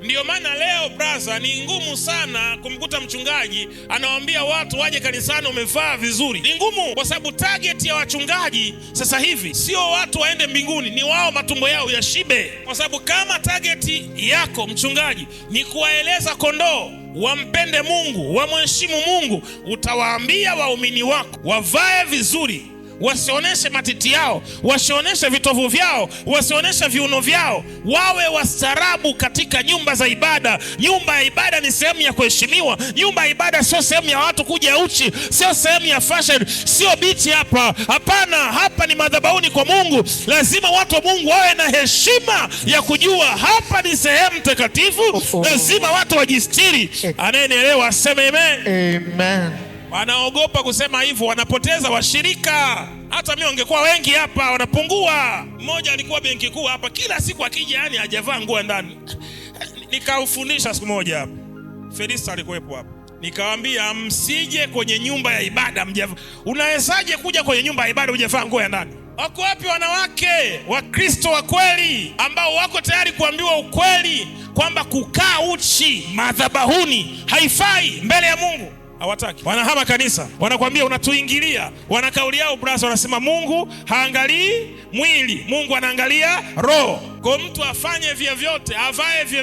Ndiyo maana leo brother, ni ngumu sana kumkuta mchungaji anawaambia watu waje kanisani umevaa vizuri. Ni ngumu kwa sababu target ya wachungaji sasa hivi sio watu waende mbinguni, ni wao matumbo yao yashibe. Kwa sababu kama target yako mchungaji ni kuwaeleza kondoo wampende Mungu, wamheshimu Mungu, utawaambia waumini wako wavae vizuri, wasioneshe matiti yao, wasioneshe vitovu vyao, wasioneshe viuno vyao, wawe wastaarabu katika nyumba za ibada. Nyumba ya ibada ni sehemu ya kuheshimiwa. Nyumba ya ibada sio sehemu ya watu kuja uchi, sio sehemu ya fashion, sio bichi hapa. Hapana, hapa ni madhabahuni kwa Mungu. Lazima watu wa Mungu wawe na heshima ya kujua hapa ni sehemu takatifu. Lazima watu wajistiri. Anayenielewa aseme amen. Amen. Wanaogopa kusema hivyo, wanapoteza washirika. Hata mimi wangekuwa wengi hapa wanapungua. Mmoja alikuwa benki kuu hapa, kila siku akija yani hajavaa nguo ndani. Nikaufundisha siku moja hapa, Felista alikuwepo hapa, nikawaambia msije kwenye nyumba ya ibada mjavaa. Unawezaje kuja kwenye nyumba ya ibada hujavaa nguo ya ndani? Wako wapi wanawake wa Kristo wa kweli ambao wako tayari kuambiwa ukweli kwamba kukaa uchi madhabahuni haifai mbele ya Mungu? Hawataki. Wanahama kanisa, wanakuambia unatuingilia. Wana kauli yao brother, wanasema Mungu haangalii mwili, Mungu anaangalia roho. Kwa mtu afanye vyovyote, avae vyovyote